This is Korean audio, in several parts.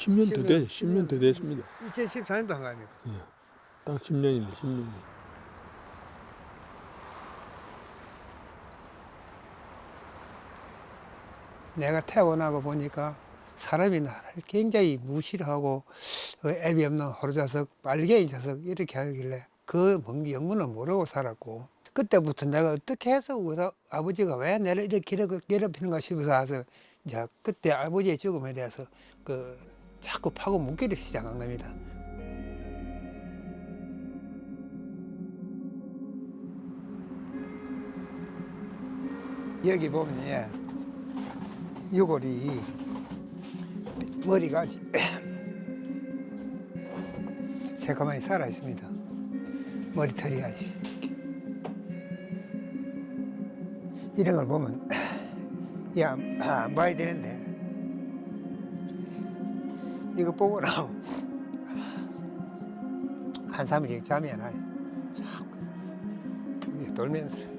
10년 더 돼, 10년 더 됐습니다. 2014년도 한 거 아닙니까? 딱 10년이네, 10년. 내가 태어나고 보니까 사람이 나를 굉장히 무시를 하고 애비 없는 호루자석, 빨갱이 자석 이렇게 하길래 그 영문은 모르고 살았고 그때부터 내가 어떻게 해서 우리 아버지가 왜 나를 이렇게 괴롭히는가 싶어서 와서 이제 그때 아버지의 죽음에 대해서 자꾸 파고 묻기를 시작한 겁니다. 여기 보면 유골이 머리가 새까맣게 살아 있습니다. 머리털이 아직 이런 걸 보면 안 봐야 되는데 이거 보고 나면 한삼일 잠이 안 와요. 자꾸 이게 돌면서.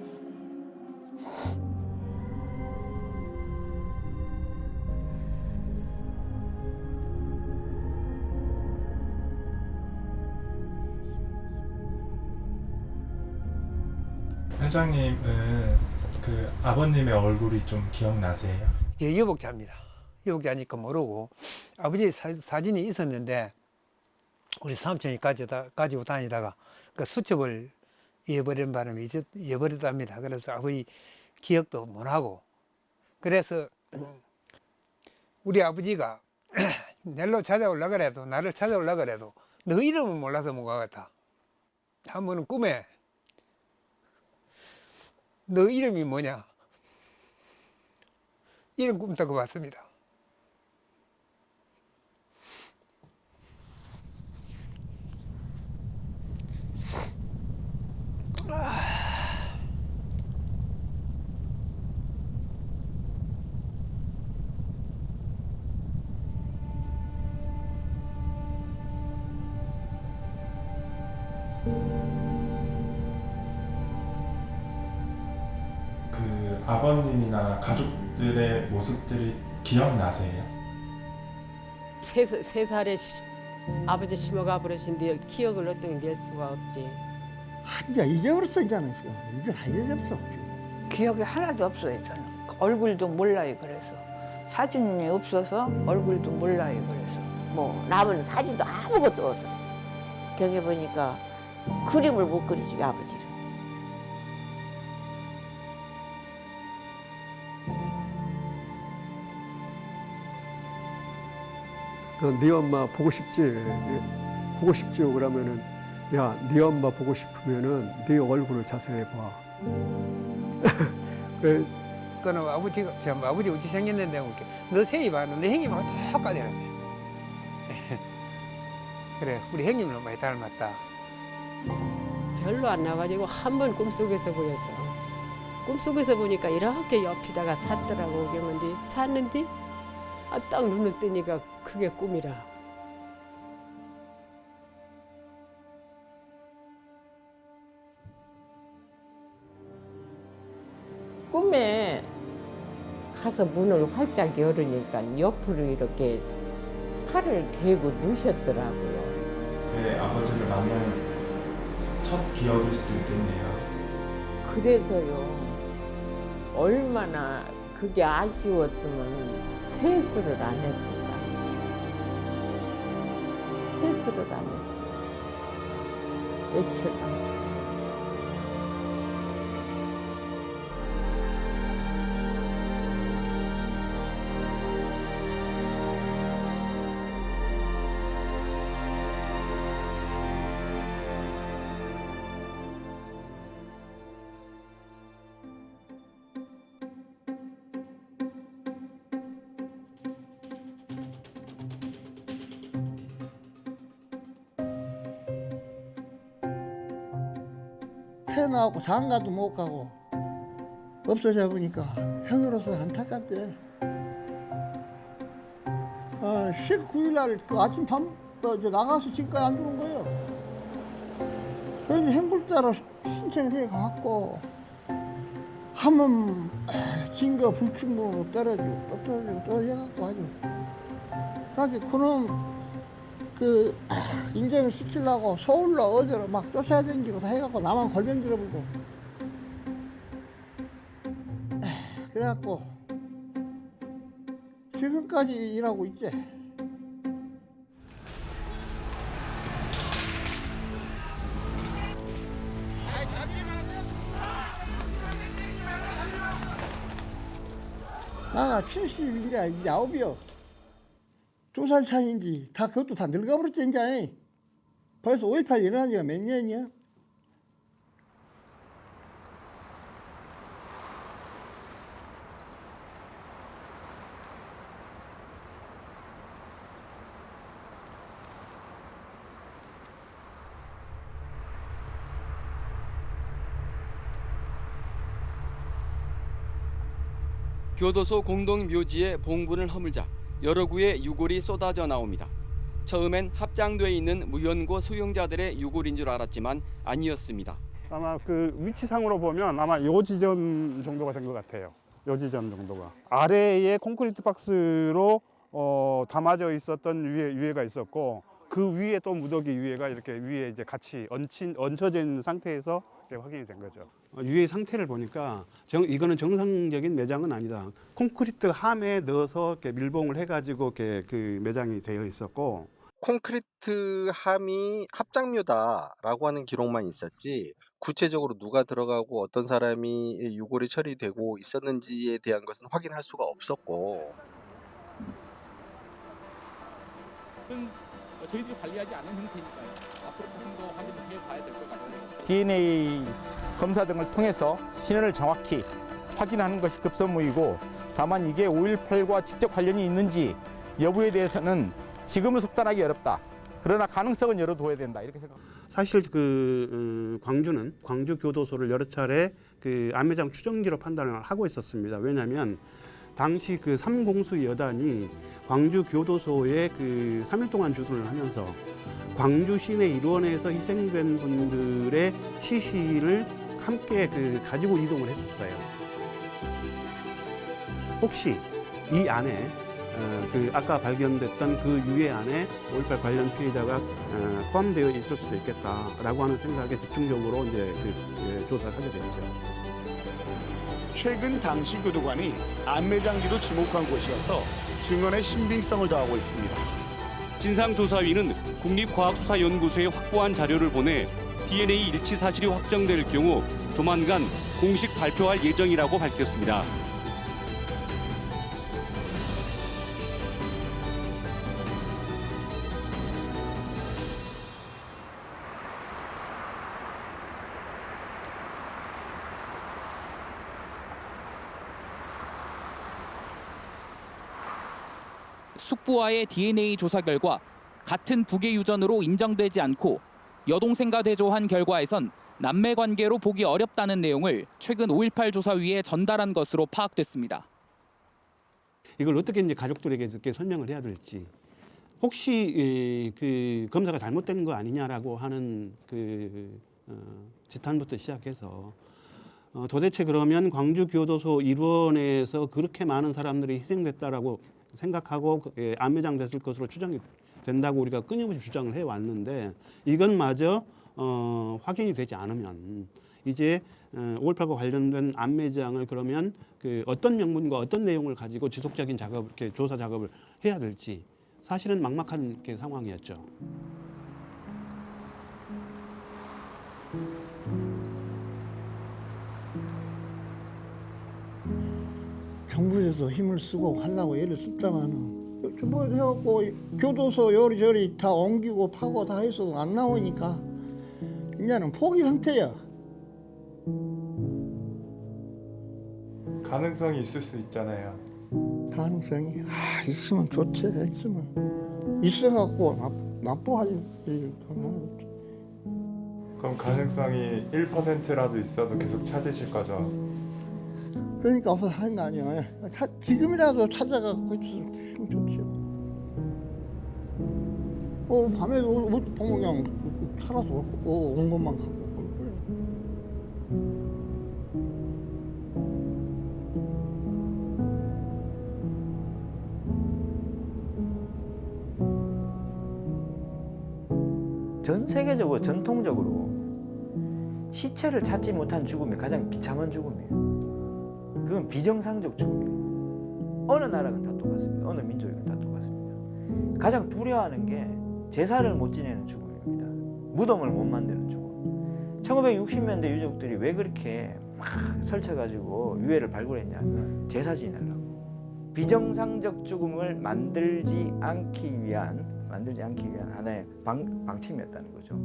회장님은 그 아버님의 얼굴이 좀 기억나세요? 예, 여복자입니다. 여복자니까 모르고 아버지 사진이 있었는데 우리 삼촌이 가지고 다니다가 그 수첩을 잃어버린 바람에 잊어버렸답니다. 그래서 아버지 기억도 못하고 그래서 우리 아버지가 낼로 찾아오려고 그래도 나를 찾아오려고 그래도 너 이름은 몰라서 못 가겠다. 한 번은 꿈에 너 이름이 뭐냐? 이름 꿈꾸고 왔습니다. 그 아버님이나 가족들의 모습들이 기억나세요? 세 살에 아버지 심어가 버리신데 기억을 어떻게 낼 수가 없지. 이제 잊어버렸어 이제는 지금 이제 다 잊어버렸어 지금. 기억이 하나도 없어요 저는. 얼굴도 몰라요. 그래서 사진이 없어서 얼굴도 몰라요. 그래서 뭐 남은 사진도 아무것도 없어. 경에 보니까 그림을 못 그리지 아버지를. 네 엄마 보고 싶지? 보고 싶지요? 그러면은 야, 네 엄마 보고 싶으면은 네 얼굴을 자세히 봐. 그래, 그는 아버지가 참 아버지 어찌 생겼는데 이렇게 너 세이 봐, 너 형님하고 똑같더라고. 그래, 우리 형님은 많이 닮았다. 별로 안 나가지고 한 번 꿈속에서 보였어. 꿈속에서 보니까 이렇게 옆에다가 샀더라고. 그런데 샀는데 딱 눈을 뜨니까 그게 꿈이라. 꿈에 가서 문을 활짝 열으니까 옆으로 이렇게 팔을 개고 누셨더라고요. 그 아버지를 만난 첫 기억일 수도 있겠네요. 그래서요, 얼마나 그게 아쉬웠으면 세수를 안 했을까. 세수를 안 했어요. 며칠. 태어나고 장가도 못 가고 없어져 보니까 형으로서 안타깝대. 19일 날 그 아침 나가서 집까지 안 들어온 거예요. 그래서 행불자로 신청을 해갖고 하면 증거 불충분으로 떨어지고 또 떨어지고 또 해갖고 아주 그러니까 그놈 인정을 시키려고 서울로 어디로 막 쫓아다니고 다 해갖고 나만 골병 들어보고 그래갖고 지금까지 일하고 있지. 나가 70인데 이제 9이요. 2살 차이인지 다 그것도 다 늙어버렸지 이제. 벌써 5.18 일어난 지가 몇 년이야? 교도소 공동묘지에 봉분을 허물자 여러 구의 유골이 쏟아져 나옵니다. 처음엔 합장돼 있는 무연고 수용자들의 유골인 줄 알았지만 아니었습니다. 아마 그 위치상으로 보면 아마 요 지점 정도가 된 것 같아요. 요 지점 정도가. 아래에 콘크리트 박스로 담아져 있었던 유해가 있었고 그 위에 또 무더기 유해가 이렇게 위에 이제 같이 얹혀져 있는 상태에서 확인이 된 거죠. 유해 상태를 보니까 이거는 정상적인 매장은 아니다. 콘크리트 함에 넣어서 이렇게 밀봉을 해가지고 이렇게 그 매장이 되어 있었고, 콘크리트 함이 합장묘다라고 하는 기록만 있었지 구체적으로 누가 들어가고 어떤 사람이 유골이 처리되고 있었는지에 대한 것은 확인할 수가 없었고. 저희들이 관리하지 않은 형태니까요. 앞으로 조금 더 확인을 해봐야 될 것 같아요. DNA 검사 등을 통해서 신원을 정확히 확인하는 것이 급선무이고, 다만 이게 5.18과 직접 관련이 있는지 여부에 대해서는 지금은 속단하기 어렵다. 그러나 가능성은 열어둬야 된다, 이렇게 생각합니다. 사실 광주는 광주 교도소를 여러 차례 그 암매장 추정지로 판단을 하고 있었습니다. 왜냐하면 당시 그 3공수 여단이 광주 교도소에 그 3일 동안 주둔을 하면서 광주 시내 일원에서 희생된 분들의 시신을 함께 가지고 이동을 했었어요. 혹시 이 안에 아까 발견됐던 그 유해 안에 5.18 관련 피해자가 포함되어 있을 수 있겠다라고 하는 생각에 집중적으로 이제 조사를 하게 됐죠. 최근 당시 교도관이 암매장지로 지목한 곳이어서 증언의 신빙성을 더하고 있습니다. 진상조사위는 국립과학수사연구소에 확보한 자료를 보내 DNA 일치 사실이 확정될 경우 조만간 공식 발표할 예정이라고 밝혔습니다. 숙부와의 DNA 조사 결과 같은 북의 유전으로 인정되지 않고 여동생과 대조한 결과에선 남매 관계로 보기 어렵다는 내용을 최근 5.18 조사위에 전달한 것으로 파악됐습니다. 이걸 어떻게 이제 가족들에게 이렇게 설명을 해야 될지, 혹시 그 검사가 잘못된 거 아니냐라고 하는 지탄부터 시작해서 도대체 그러면 광주 교도소 일원에서 그렇게 많은 사람들이 희생됐다라고 생각하고 암매장 됐을 것으로 추정이 된다고 우리가 끊임없이 주장을 해왔는데, 이것마저 확인이 되지 않으면 이제 5.18과 관련된 암매장을 그러면 어떤 명분과 어떤 내용을 가지고 지속적인 작업, 이렇게 조사 작업을 해야 될지 사실은 막막한 상황이었죠. 정부에서 힘을 쓰고 하려고 애를 썼다가는 뭐 해갖고 교도소 요리저리 다 옮기고 파고 다 해서도 안 나오니까 이제는 포기 상태야. 가능성이 있을 수 있잖아요. 가능성이 있으면 좋지. 있으면 있어갖고 나빠하지. 그럼 가능성이 1%라도 있어도 계속 찾으실 거죠? 그러니까 없어서 하는 거 아니야. 지금이라도 찾아가고 있으면 참 좋죠. 밤에도 보면 그냥 살아서 온 것만 갖고. 전 세계적으로 전통적으로 시체를 찾지 못한 죽음이 가장 비참한 죽음이에요. 그건 비정상적 죽음이에요. 어느 나라건 다 똑같습니다. 어느 민족이건 다 똑같습니다. 가장 두려워하는 게 제사를 못 지내는 죽음입니다. 무덤을 못 만드는 죽음. 1960년대 유족들이 왜 그렇게 막 설쳐가지고 유해를 발굴했냐면 제사 지내려고. 비정상적 죽음을 만들지 않기 위한 하나의 방침이었다는 거죠.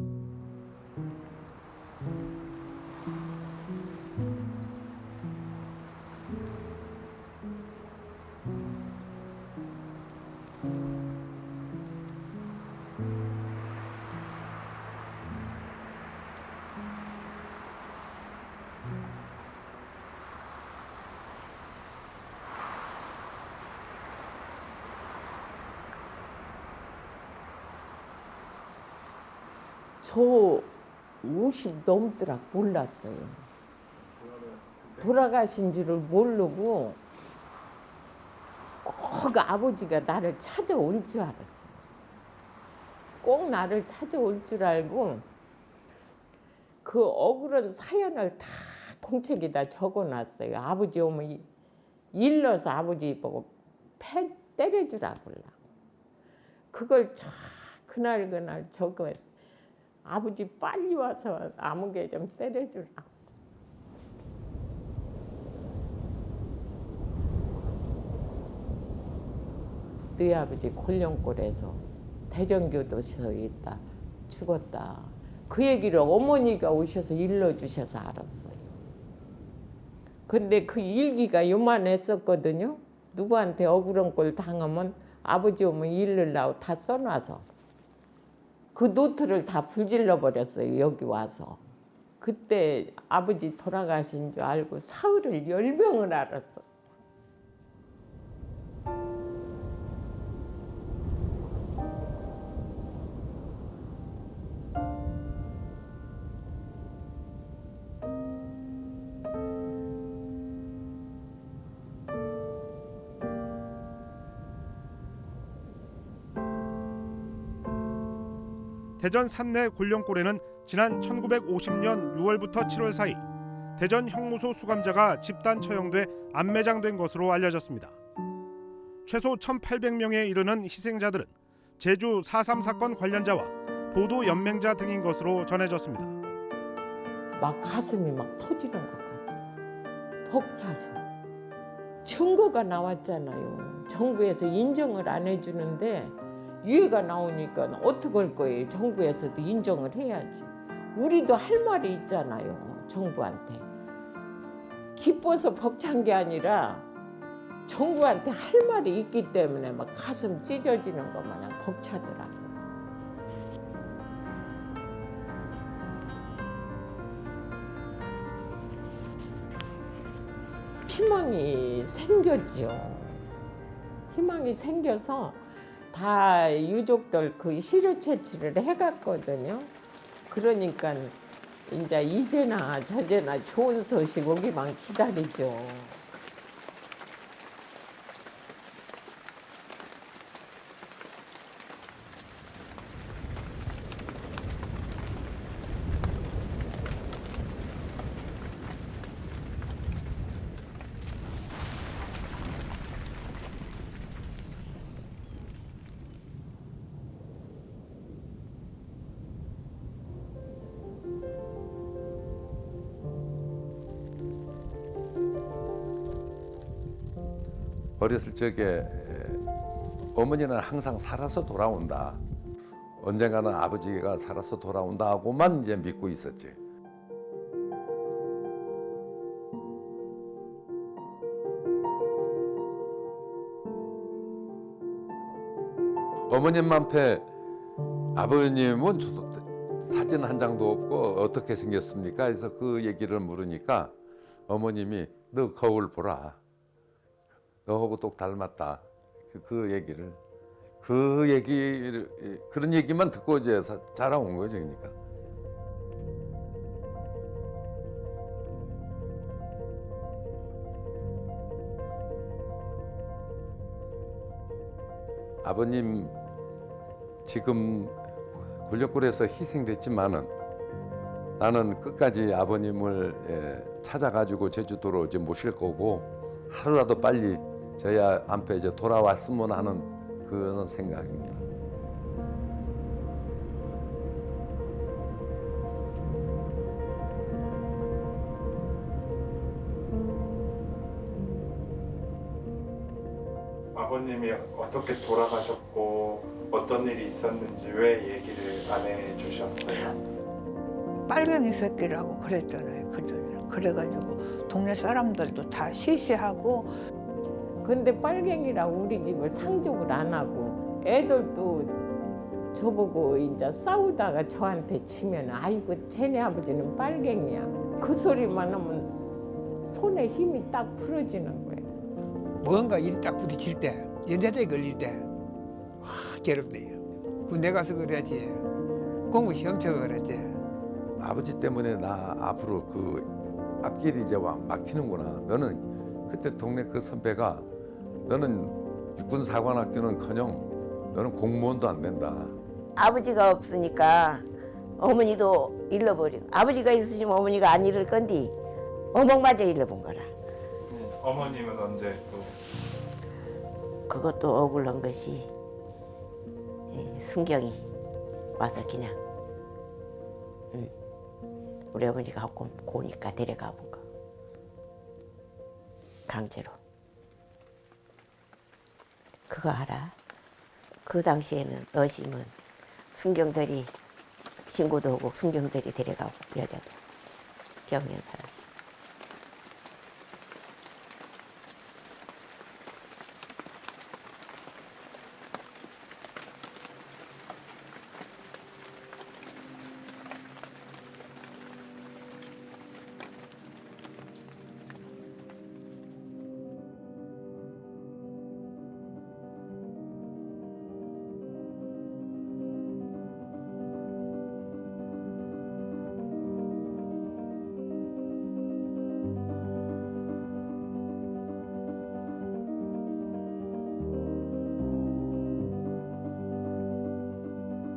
저 50 넘더라 몰랐어요. 돌아가신 줄을 모르고 꼭 아버지가 나를 찾아올 줄 알았어요. 꼭 나를 찾아올 줄 알고 그 억울한 사연을 다 공책에다 적어놨어요. 아버지 오면 일러서 아버지 보고 패 때려주라고. 그걸 쫙 그날 적어했어요. 아버지 빨리 와서 아무개 좀 때려주라고. 너희 아버지 곤령골에서 대전교도소에 있다 죽었다. 그 얘기를 어머니가 오셔서 일러주셔서 알았어요. 근데 그 일기가 요만했었거든요. 누구한테 억울한 꼴 당하면 아버지 오면 일르려고 다 써놔서. 그 노트를 다 불질러 버렸어요. 여기 와서. 그때 아버지 돌아가신 줄 알고 사흘을 열병을 앓았어. 대전 산내 곤령골에는 지난 1950년 6월부터 7월 사이 대전 형무소 수감자가 집단 처형돼 안매장된 것으로 알려졌습니다. 최소 1,800명에 이르는 희생자들은 제주 4.3 사건 관련자와 보도 연맹자 등인 것으로 전해졌습니다. 막 가슴이 막 터지는 것 같아요. 벅차서. 증거가 나왔잖아요. 정부에서 인정을 안 해주는데 유해가 나오니까 어떡할 거예요. 정부에서도 인정을 해야지. 우리도 할 말이 있잖아요. 정부한테. 기뻐서 벅찬 게 아니라 정부한테 할 말이 있기 때문에 막 가슴 찢어지는 것 마냥 벅차더라고요. 희망이 생겼죠. 희망이 생겨서 다 유족들 그 시료 채취를 해갔거든요. 그러니까 이제 이제나 저제나 좋은 소식 오기만 기다리죠. 어렸을 적에 어머니는 항상 살아서 돌아온다. 언젠가는 아버지가 살아서 돌아온다 하고만 이제 믿고 있었지. 어머님 앞에 아버님은 사진 한 장도 없고 어떻게 생겼습니까? 그래서 그 얘기를 물으니까 어머님이 너 거울 보라. 너하고 똑 닮았다. 그런 얘기만 듣고 이제 자라온 거죠, 그러니까. 아버님 지금 권력골에서 희생됐지만은 나는 끝까지 아버님을 찾아가지고 제주도로 이제 모실 거고 하루라도 빨리 저희 앞에 이제 돌아왔으면 하는 그런 생각입니다. 아버님이 어떻게 돌아가셨고 어떤 일이 있었는지 왜 얘기를 안 해주셨어요? 빨갱이 새끼라고 그랬잖아요. 그전에. 그래가지고 동네 사람들도 다 시시하고. 근데 빨갱이라고 우리 집을 상종을 안 하고 애들도 저보고 이제 싸우다가 저한테 치면 아이고 쟤네 아버지는 빨갱이야. 그 소리만 하면 손에 힘이 딱 풀어지는 거예요. 뭔가 일이 딱 부딪힐 때, 연좌제에 걸릴 때, 와, 괴롭대요. 군대 가서 그래야지, 공부 시험 쳐서 그랬지. 아버지 때문에 나 앞으로 그 앞길이 이제 막히는구나. 너는 그때 동네 그 선배가 너는 육군사관학교는커녕 너는 공무원도 안 된다. 아버지가 없으니까 어머니도 잃어버리고, 아버지가 있으시면 어머니가 안 잃을 건데 어멍마저 잃어본 거라. 어머님은 언제 또? 그것도 억울한 것이 순경이 와서 그냥 우리 어머니가 고니까 데려가 본 거. 강제로. 그거 알아? 그 당시에는 어심은 순경들이 신고도 하고 순경들이 데려가고 여자도 경련 사람.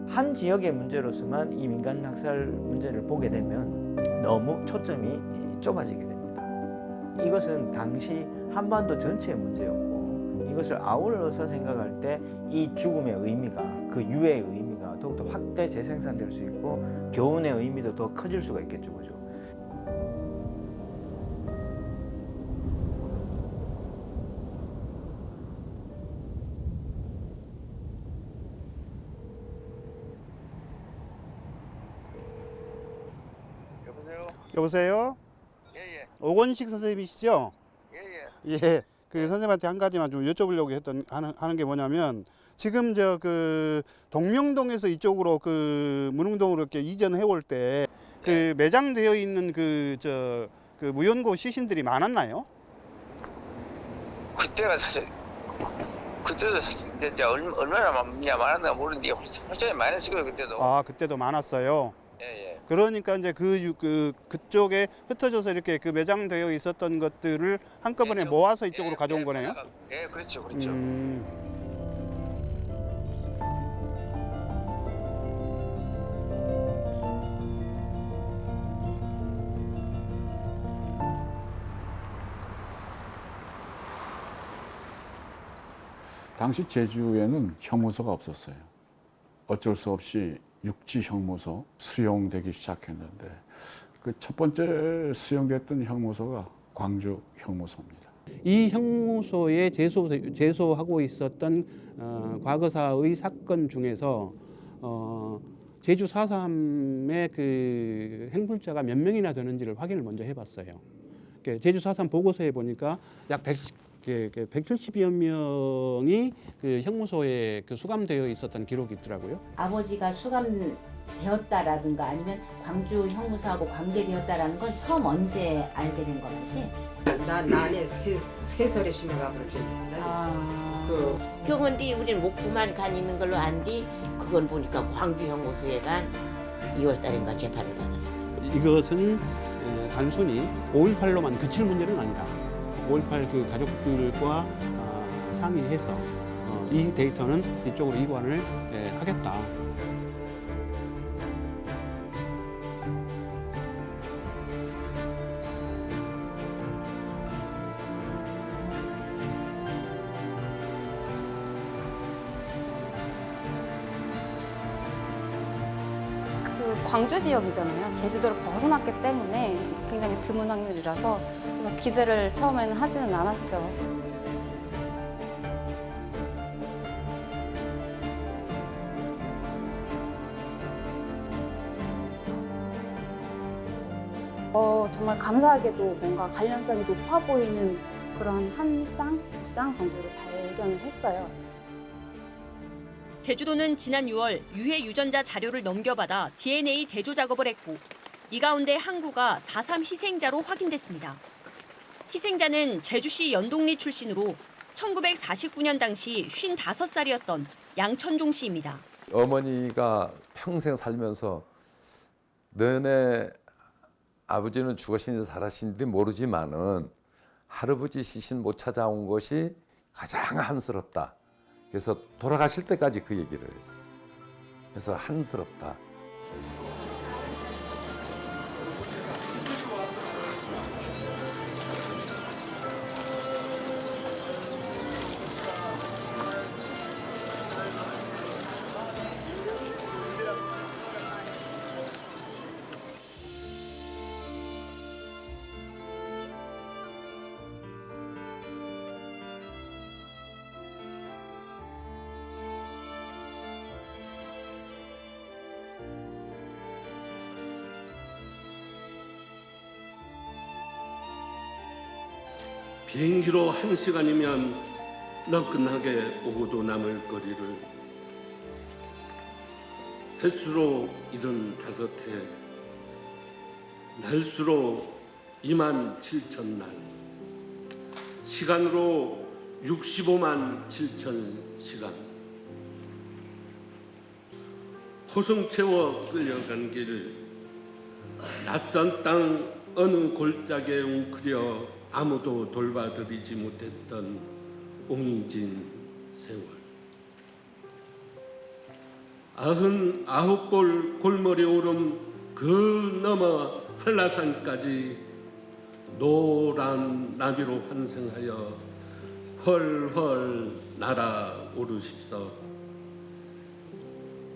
한 지역의 문제로서만 이 민간 학살 문제를 보게 되면 너무 초점이 좁아지게 됩니다. 이것은 당시 한반도 전체의 문제였고 이것을 아울러서 생각할 때 이 죽음의 의미가 그 유해의 의미가 더욱더 확대 재생산될 수 있고 교훈의 의미도 더 커질 수가 있겠죠. 그죠? 여보세요? 예예. 오건식 선생님이시죠? 예예. 예. 그 선생님한테 한 가지만 좀 여쭤보려고 하는 게 뭐냐면 지금 저 그 동명동에서 이쪽으로 그 문흥동으로 이렇게 이전해 올 때 그 매장되어 있는 그 무연고 시신들이 많았나요? 그때가 사실 그때도 사실 이제 얼마나 많았나 모르는데 훨씬 많았을 그때도. 아 그때도 많았어요. 예예. 그러니까 이제 그쪽에 흩어져서 이렇게 그 매장되어 있었던 것들을 한꺼번에 모아서 이쪽으로 가져온 거네요. 예, 그렇죠, 그렇죠. 당시 제주에는 형무소가 없었어요. 어쩔 수 없이 육지 형무소 수용되기 시작했는데 그 첫 번째 수용됐던 형무소가 광주 형무소입니다. 이 형무소에 제소하고 있었던 과거사의 사건 중에서 제주 4.3의 그 행불자가 몇 명이나 되는지를 확인을 먼저 해봤어요. 제주 4.3 보고서에 보니까 약 170여 명이 그 형무소에 그 수감되어 있었던 기록이 있더라고요. 아버지가 수감되었다라든가 아니면 광주 형무소하고 관계되었다라는 건 처음 언제 알게 된 거지? 난에 세설에 심어가 버렸지. 그 병원디 우리는 목포만 간 있는 걸로 안디 그걸 보니까 광주 형무소에 간 2월달인가 재판을 받았어요. 이것은 단순히 5.18로만 그칠 문제는 아니다. 5.18 그 가족들과 상의해서 이 데이터는 이쪽으로 이관을 하겠다. 광주 지역이잖아요. 제주도를 벗어났기 때문에 굉장히 드문 확률이라서 그래서 기대를 처음에는 하지는 않았죠. 정말 감사하게도 뭔가 관련성이 높아 보이는 그런 한 쌍, 두 쌍 정도를 발견을 했어요. 제주도는 지난 6월 유해 유전자 자료를 넘겨받아 DNA 대조 작업을 했고 이 가운데 한 구가 4.3 희생자로 확인됐습니다. 희생자는 제주시 연동리 출신으로 1949년 당시 55살이었던 양천종 씨입니다. 어머니가 평생 살면서 너네 아버지는 죽으신지 살아신지 모르지만은 할아버지 시신 못 찾아온 것이 가장 한스럽다. 그래서 돌아가실 때까지 그 얘기를 했었어요. 그래서 한스럽다. 비행기로 1시간이면 너끈하게 오고도 남을 거리를 횟수로 75해, 날수로 27,000날, 시간으로 65만 7천 시간. 호성 채워 끌려간 길, 낯선 땅 어느 골짜기에 웅크려 아무도 돌봐드리지 못했던 옹진 세월. 99골 골머리 오름 그 너머 한라산까지 노란 나비로 환생하여 헐헐 날아오르십서.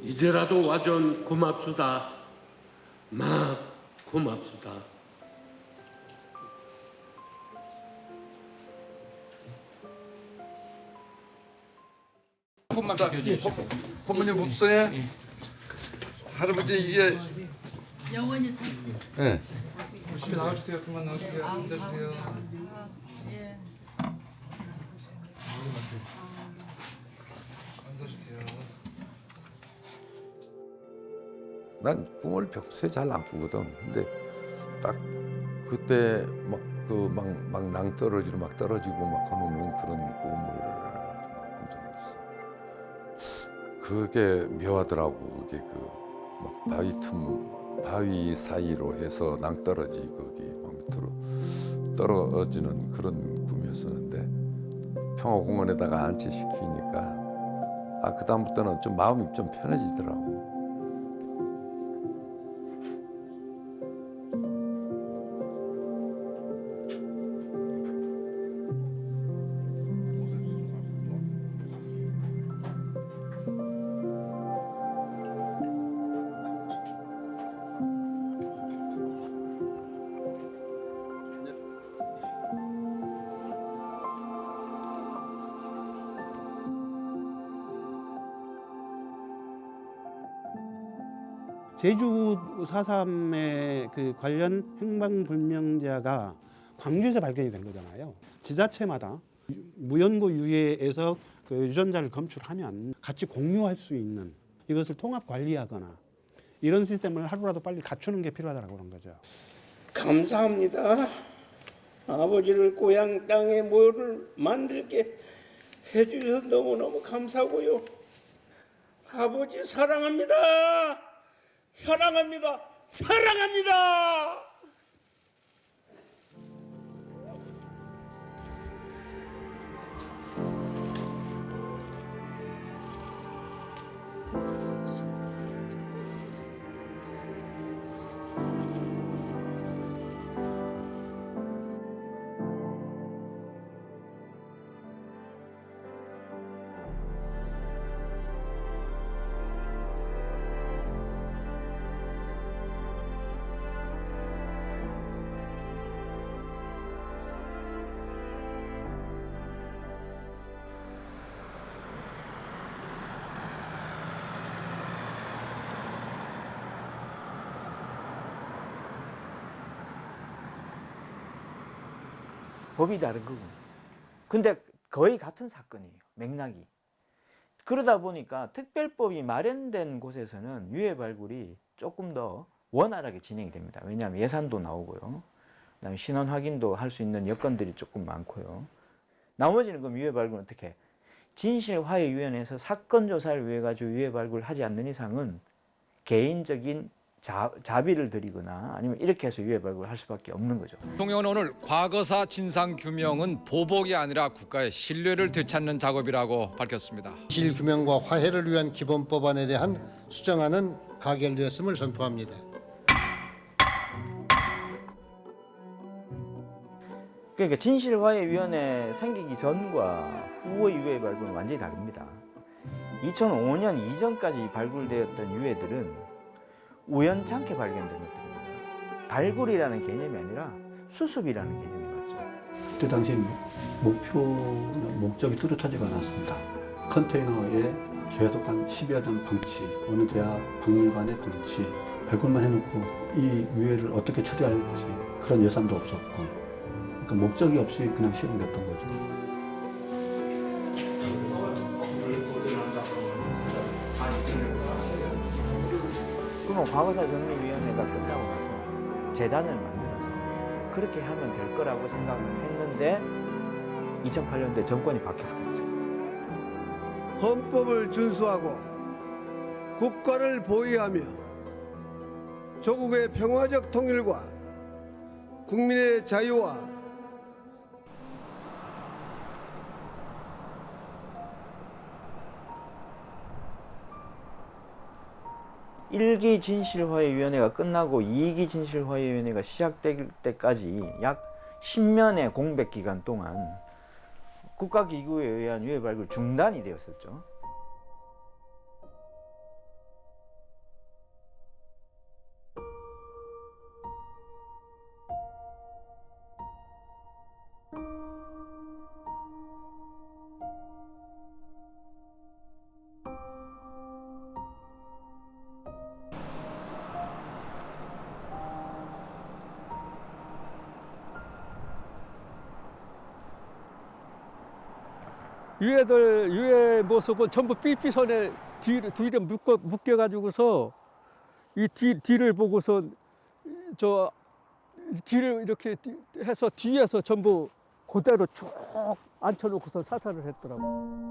이제라도 와준 고맙수다. 막 고맙수다. 조금만 부모님 목소에 할아버지 이게 영원히 살지. 네. 집에 나와주세요. 그만 나와주세요. 앉아주세요. 예. 앉아주세요. 난 꿈을 벽수에 잘 안 꾸거든. 근데 딱 그때 막 낭떠러지로 막 떨어지고 막 하는 그런 꿈을 그게 묘하더라고. 그게 막 바위 사이로 해서 낭떠러지 거기 막 밑으로 떨어지는 그런 꿈이었었는데 평화공원에다가 안치시키니까 그 다음부터는 좀 마음이 좀 편해지더라고. 제주 4.3의 그 관련 행방불명자가 광주에서 발견이 된 거잖아요. 지자체마다 무연고 유해에서 그 유전자를 검출하면 같이 공유할 수 있는 이것을 통합 관리하거나 이런 시스템을 하루라도 빨리 갖추는 게 필요하다고 그런 거죠. 감사합니다. 아버지를 고향 땅에 모를 만들게 해주셔서 너무너무 감사하고요. 아버지 사랑합니다. 사랑합니다. 사랑합니다. 법이 다른 거고. 근데 거의 같은 사건이에요. 맥락이. 그러다 보니까 특별법이 마련된 곳에서는 유해 발굴이 조금 더 원활하게 진행이 됩니다. 왜냐하면 예산도 나오고요. 그다음에 신원 확인도 할 수 있는 여건들이 조금 많고요. 나머지는 그럼 유해 발굴은 어떻게 해? 진실화해위원회에서 사건 조사를 위해 가지고 유해 발굴을 하지 않는 이상은 개인적인 자비를 드리거나 아니면 이렇게 해서 유해 발굴을 할 수밖에 없는 거죠. 대통령은 오늘 과거사 진상 규명은 보복이 아니라 국가의 신뢰를 되찾는 작업이라고 밝혔습니다. 진실규명과 화해를 위한 기본법안에 대한 수정안은 가결되었음을 선포합니다. 그러니까 진실화해위원회 생기기 전과 후의 유해 발굴은 완전히 다릅니다. 2005년 이전까지 발굴되었던 유해들은 우연찮게 발견된 것들입니다. 발굴이라는 개념이 아니라 수습이라는 개념이 맞죠. 그때 당시 목적이 뚜렷하지가 않았습니다. 컨테이너에 계속 한 10여 년 방치, 어느 대학 박물관의 방치, 발굴만 해놓고 이 유해를 어떻게 처리할지 그런 예산도 없었고, 그러니까 목적이 없이 그냥 실행됐던 거죠. 그러면 과거사 정리위원회가 끝나고 나서 재단을 만들어서 그렇게 하면 될 거라고 생각을 했는데 2008년도에 정권이 바뀌어버렸죠. 헌법을 준수하고 국가를 보위하며 조국의 평화적 통일과 국민의 자유와 일기 진실화해위원회가 끝나고 2기 진실화해위원회가 시작될 때까지 약 10년의 공백 기간 동안 국가기구에 의한 유해 발굴 중단이 되었었죠. 유해 모습은 전부 삐삐선에 뒤를 묶여가지고서 이 뒤를 보고서 저 뒤를 이렇게 해서 뒤에서 전부 그대로 쭉 앉혀놓고서 사살을 했더라고.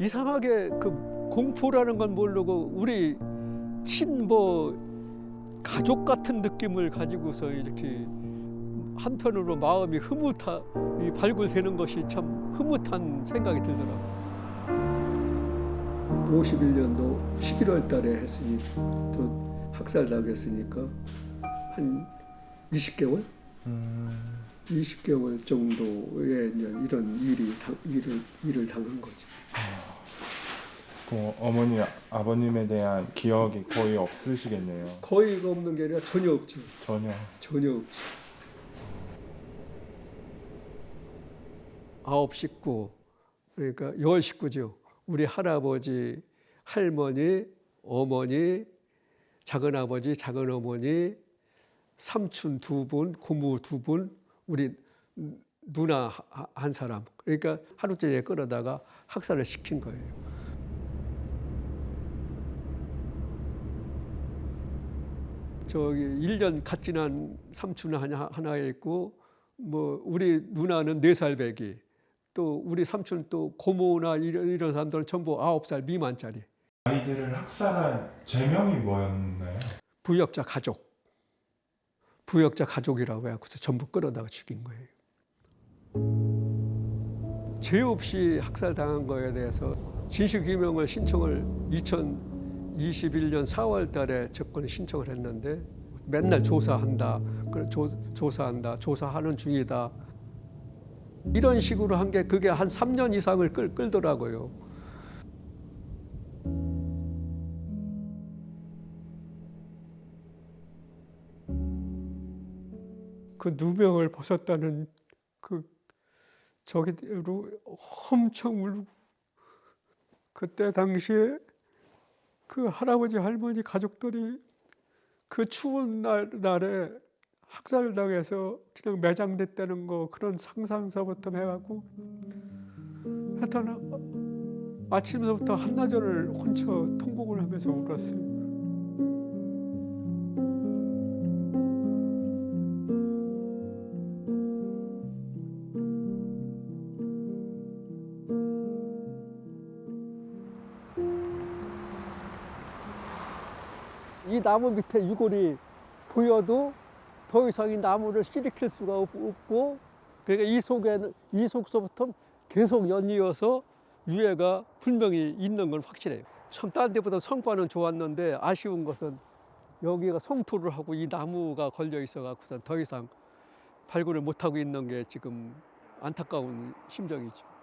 이상하게 그 공포라는 건 모르고 우리 가족 같은 느낌을 가지고서 이렇게 한편으로 마음이 발굴되는 것이 참 흐뭇한 생각이 들더라고요. 51년도 11월 달에 했으니 또 학살당했으니까 한 20개월? 20개월 정도의 이런 일을 당한 거지. 어머니, 아버님에 대한 기억이 거의 없으시겠네요. 거의 없는 게 아니라 전혀 없죠. 전혀 없지. 9 식구, 그러니까 10 식구죠. 우리 할아버지, 할머니, 어머니, 작은아버지, 작은어머니, 삼촌 2분, 고모 2분, 우리 누나 한 사람. 그러니까 하루째 끌어다가 학살을 시킨 거예요. 저기 1년 갓 지난 삼촌 하나 있고, 뭐 우리 누나는 4살 배기, 또 우리 삼촌 또 고모나 이런 사람들은 전부 9살 미만짜리. 아이들을 학살한 죄명이 뭐였나요? 부역자 가족이라고 해서 전부 끌어다가 죽인 거예요. 죄 없이 학살당한 거에 대해서 진실규명을 신청을 2021년 4월 달에 정권이 신청을 했는데 맨날 조사한다, 조사하는 중이다. 이런 식으로 한 게 그게 한 3년 이상을 끌더라고요. 그 누명을 벗었다는 그 저기로 엄청 울고 그때 당시에 그 할아버지 할머니 가족들이 그 추운 날에 학살당해서 그냥 매장됐다는 거 그런 상상서부터 해갖고 하여튼 아침서부터 한나절을 혼자 통곡을 하면서 울었어요. 이 나무 밑에 유골이 보여도 더 이상 이 나무를 일으킬 수가 없고, 그러니까 이 속서부터 계속 연이어서 유해가 분명히 있는 건 확실해요. 참 딴 데보다 성과는 좋았는데 아쉬운 것은 여기가 성토를 하고 이 나무가 걸려 있어 갖고선 더 이상 발굴을 못 하고 있는 게 지금 안타까운 심정이죠.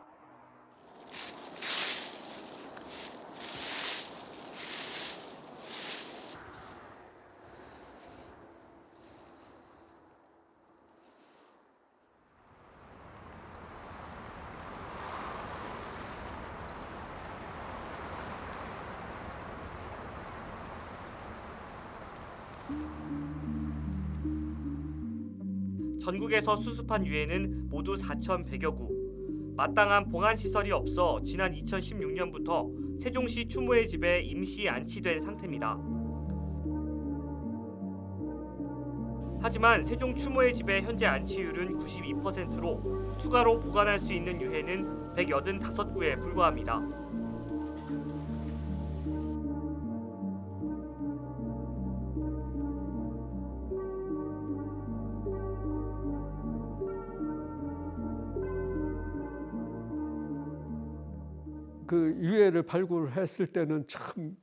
전국에서 수습한 유해는 모두 4,100여 구. 마땅한 봉안시설이 없어 지난 2016년부터 세종시 추모의 집에 임시 안치된 상태입니다. 하지만 세종 추모의 집의 현재 안치율은 92%로 추가로 보관할 수 있는 유해는 185구에 불과합니다. 그 유해를 발굴했을 때는 참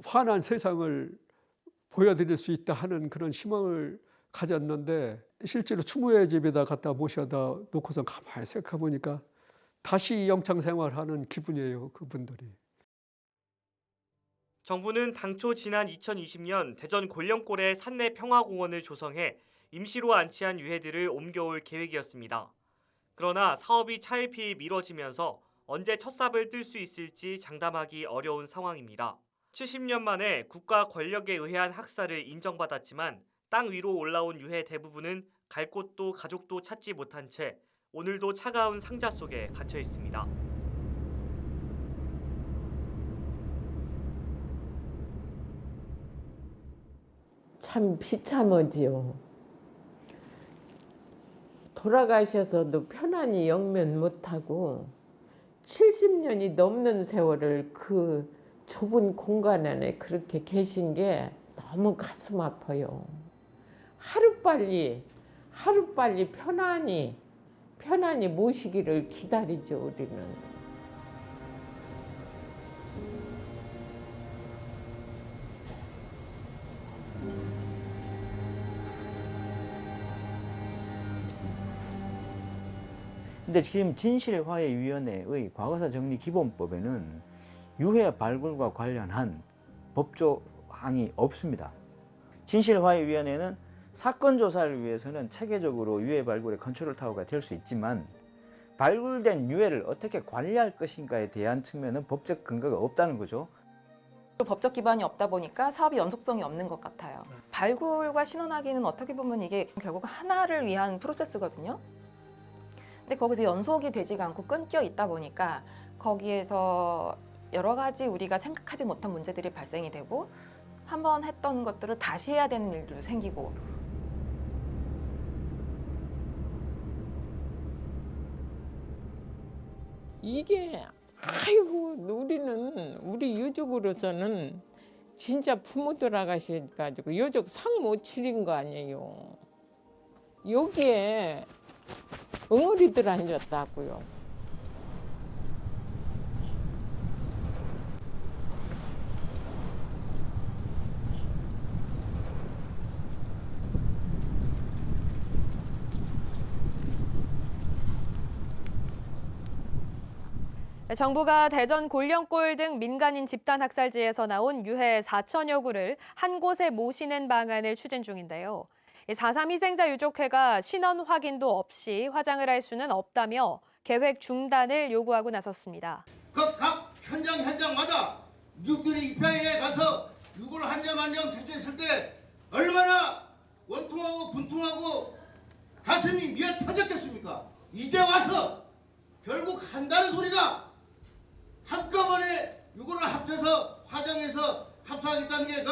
환한 세상을 보여드릴 수 있다 하는 그런 희망을 가졌는데 실제로 추모의 집에다 갖다 모셔다 놓고서 가만히 생각해 보니까 다시 영창 생활하는 기분이에요, 그분들이. 정부는 당초 지난 2020년 대전 골령골에 산내 평화공원을 조성해 임시로 안치한 유해들을 옮겨올 계획이었습니다. 그러나 사업이 차일피일 미뤄지면서 언제 첫 삽을 뜰 수 있을지 장담하기 어려운 상황입니다. 70년 만에 국가 권력에 의한 학살을 인정받았지만 땅 위로 올라온 유해 대부분은 갈 곳도 가족도 찾지 못한 채 오늘도 차가운 상자 속에 갇혀 있습니다. 참 비참하지요. 돌아가셔서도 편안히 영면 못하고 70년이 넘는 세월을 그 좁은 공간 안에 그렇게 계신 게 너무 가슴 아파요. 하루빨리 편안히 모시기를 기다리죠, 우리는. 근데 지금 진실화해위원회의 과거사 정리 기본법에는 유해 발굴과 관련한 법조항이 없습니다. 진실화해위원회는 사건 조사를 위해서는 체계적으로 유해 발굴의 컨트롤 타워가 될 수 있지만 발굴된 유해를 어떻게 관리할 것인가에 대한 측면은 법적 근거가 없다는 거죠. 법적 기반이 없다 보니까 사업이 연속성이 없는 것 같아요. 발굴과 신원하기는 어떻게 보면 이게 결국 하나를 위한 프로세스거든요. 근데 거기서 연속이 되지가 않고 끊겨 있다 보니까 거기에서 여러 가지 우리가 생각하지 못한 문제들이 발생이 되고 한번 했던 것들을 다시 해야 되는 일도 생기고. 이게 아이고 우리 유족으로서는 진짜 부모 돌아가셔가지고 유족 상 못 치른 거 아니에요. 여기에 엉어리들 앉았다고요. 정부가 대전 골령골 등 민간인 집단 학살지에서 나온 유해 4천여 구를 한 곳에 모시는 방안을 추진 중인데요. 4.3 희생자 유족회가 신원 확인도 없이 화장을 할 수는 없다며 계획 중단을 요구하고 나섰습니다. 각 현장마다 유족들이 입회에 가서 유골 한 점 한 점 제출했을 때 얼마나 원통하고 분통하고 가슴이 미어 터졌겠습니까? 이제 와서 결국 한다는 소리가 한꺼번에 유골을 합쳐서 화장해서 합사하겠다는 게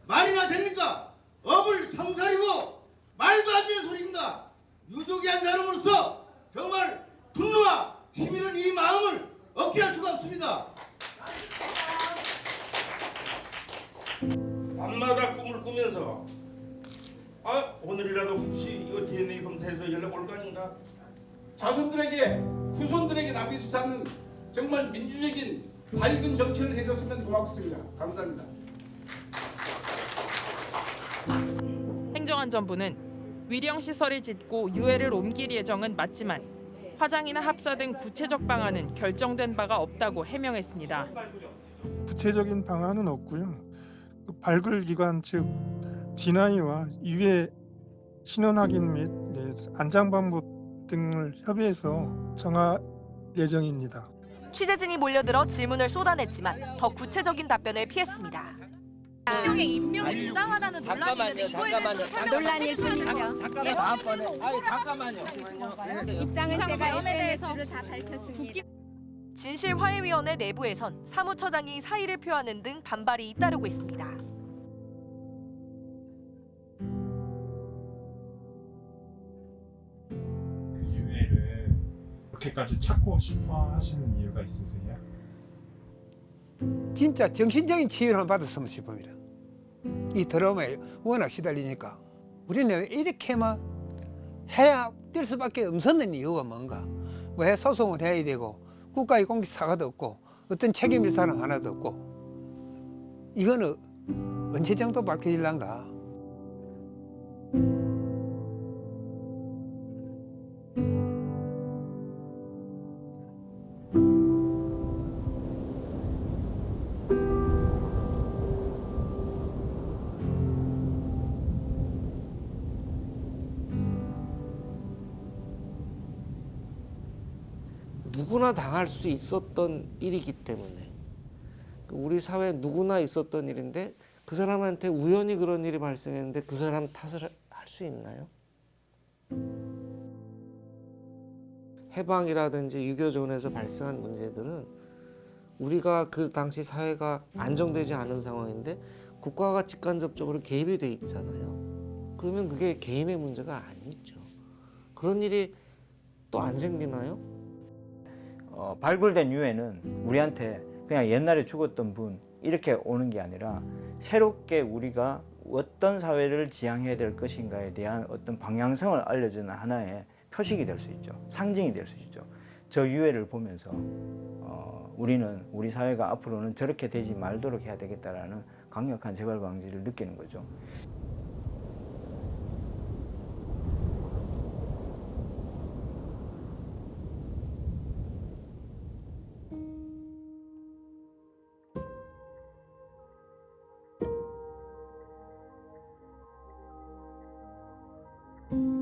말이나 됩니까? 어불성설이고 말도 안 되는 소리입니다. 유족이 한 사람으로서 정말 분노와 치밀은 이 마음을 억제할 수가 없습니다. 밤마다 꿈을 꾸면서 오늘이라도 혹시 이거 DNA 검사에서 연락 올 거 아닌가? 자손들에게 후손들에게 남기지 않는 정말 민주적인 밝은 정치를 해줬으면 고맙습니다. 감사합니다. 행정안전부는 위령 시설을 짓고 유해를 옮길 예정은 맞지만 화장이나 합사 등 구체적 방안은 결정된 바가 없다고 해명했습니다. 구체적인 방안은 없고요. 발굴 기관 즉 진화위와 유해 신원 확인 및 안장 방법 등을 협의해서 정할 예정입니다. 취재진이 몰려들어 질문을 쏟아냈지만 더 구체적인 답변을 피했습니다. 대통령의 임명이 부당하다는 논란이 있는데 이거에 대해서 논란일 뿐이죠. 예. 다음번에 잠깐만요. 입장은 제가 SNS로 다 밝혔습니다. 진실화해위원회 내부에선 사무처장이 사의를 표하는 등 반발이 잇따르고 있습니다. 그 유해를 그렇게까지 찾고 싶어 하시는 이유가 있으세요? 진짜 정신적인 치유를 받았으면 싶습니다. 이 드라마에 워낙 시달리니까 우리는 이렇게만 해야 뛸 수밖에 없었는 이유가 뭔가? 왜 소송을 해야 되고 국가의 공직사과도 없고 어떤 책임질 사람 하나도 없고 이거는 언제 정도 밝혀질란가? 누구나 당할 수 있었던 일이기 때문에 우리 사회에 누구나 있었던 일인데 그 사람한테 우연히 그런 일이 발생했는데 그 사람 탓을 할 수 있나요? 해방이라든지 유교전에서 발생한 문제들은 우리가 그 당시 사회가 안정되지 않은 상황인데 국가가 직간접적으로 개입이 돼 있잖아요. 그러면 그게 개인의 문제가 아니죠. 그런 일이 또 안 생기나요? 발굴된 유해는 우리한테 그냥 옛날에 죽었던 분 이렇게 오는 게 아니라 새롭게 우리가 어떤 사회를 지향해야 될 것인가에 대한 어떤 방향성을 알려주는 하나의 표식이 될 수 있죠. 상징이 될 수 있죠. 저 유해를 보면서 우리는 우리 사회가 앞으로는 저렇게 되지 말도록 해야 되겠다라는 강력한 재발 방지를 느끼는 거죠.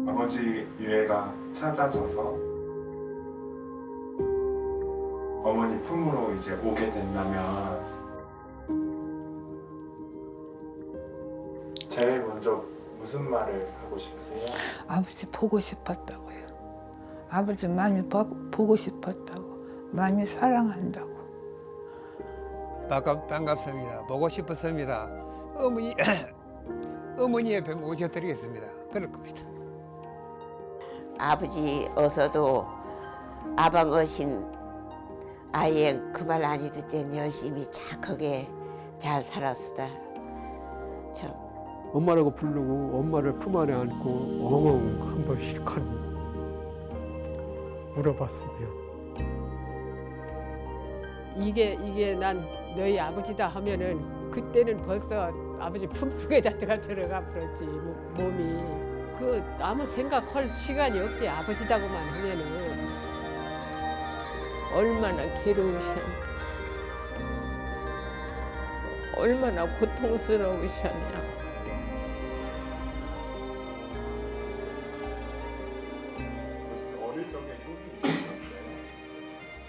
아버지 유해가 찾아져서 어머니 품으로 이제 오게 된다면 제일 먼저 무슨 말을 하고 싶으세요? 아버지 보고 싶었다고요. 아버지 많이 보고 싶었다고. 많이 사랑한다고. 반갑습니다. 보고 싶었습니다. 어머니 옆에 모셔드리겠습니다. 그럴 겁니다. 아버지 어서도 아방 어신 아예 그 말 아니 듣젠 열심히 착하게 잘 살았수다. 참. 엄마라고 부르고 엄마를 품 안에 안고 엉엉 한 번 실컷 울어봤으며 이게 난 너희 아버지다 하면은 그때는 벌써 아버지 품속에다 들어가 버렸지 몸이. 그 아무 생각할 시간이 없지 아버지다고만 하면은. 얼마나 괴로우셨나, 얼마나 고통스러우셨나.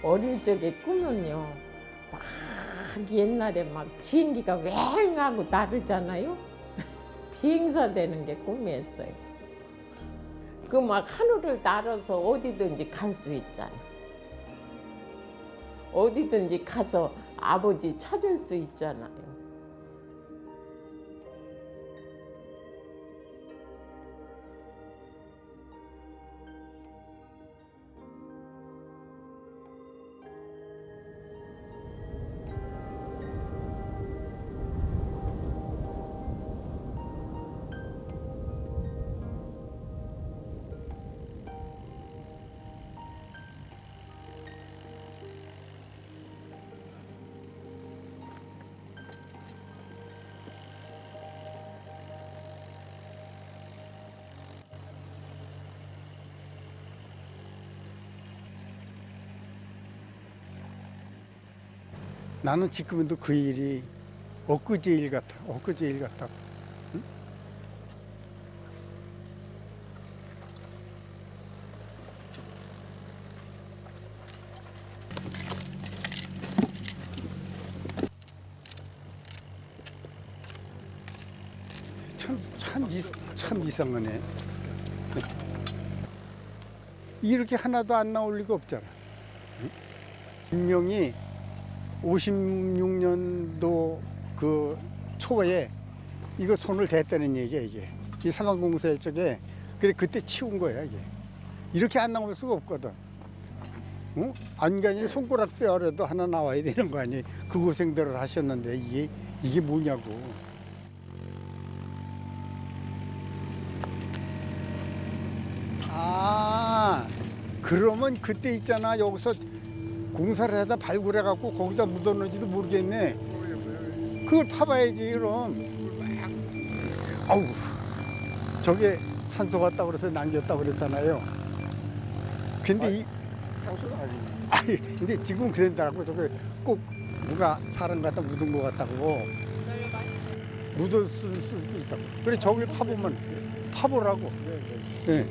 어릴 적에 꿈은요, 막 옛날에 막 비행기가 왱 하고 나르잖아요. 비행사 되는 게 꿈이었어요. 그 막 하늘을 날아서 어디든지 갈 수 있잖아. 어디든지 가서 아버지 찾을 수 있잖아요. 나는 지금도 그 일이 엊그제 일 같아. 엊그제 일 같다고. 응? 참 이상하네. 이렇게 하나도 안 나올 리가 없잖아. 응? 분명히 56년도 그 초에 이거 손을 댔다는 얘기야 이게. 이 사망공사일 적에 그래 그때 치운 거야 이게. 이렇게 안 나올 수가 없거든. 어? 안간히 손가락 뼈라도 하나 나와야 되는 거 아니? 그 고생들을 하셨는데 이게 뭐냐고. 아 그러면 그때 있잖아 여기서. 공사를 하다 발굴해갖고 거기다 묻었는지도 모르겠네. 그걸 파봐야지 그럼. 아우 저게 산소 같다고 그래서 남겼다고 그랬잖아요. 근데 산소가 아니 근데 지금 그런다고 저게 꼭 누가 사람 갖다 묻은 것 같다고. 묻을 수도 있다고. 그래 저길 파보면 파보라고. 네.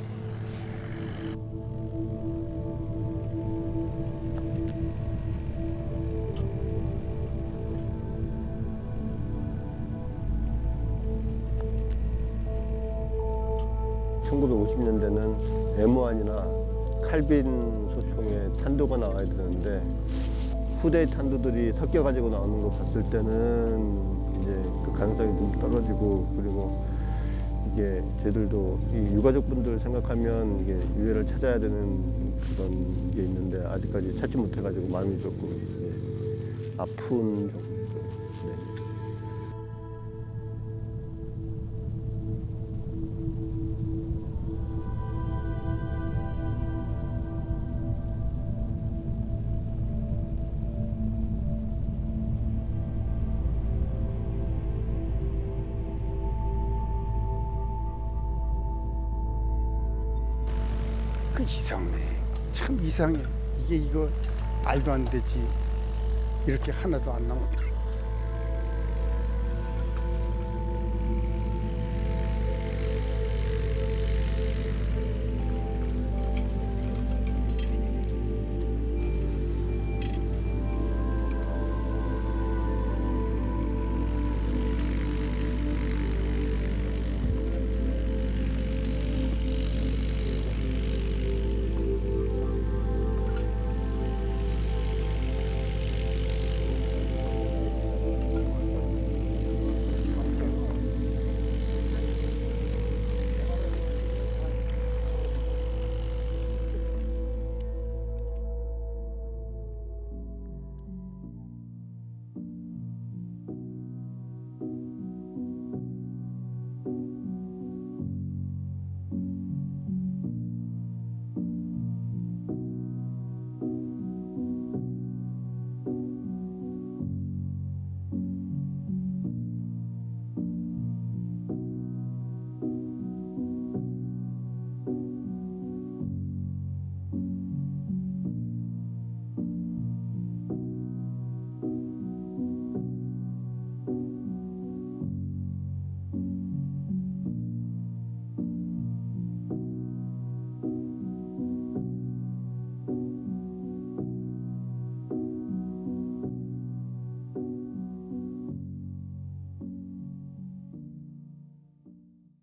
(1950년대는) M1이나 칼빈 소총의 탄두가 나와야 되는데 후대의 탄두들이 섞여가지고 나오는 거 봤을 때는 이제 그 가능성이 좀 떨어지고, 그리고 이게 저희들도 이 유가족분들을 생각하면 이게 유해를 찾아야 되는 그런 게 있는데 아직까지 찾지 못해가지고 마음이 조금 아픈 정도. 네. 그 이상해. 참 이상해. 이거 말도 안 되지. 이렇게 하나도 안 나온다.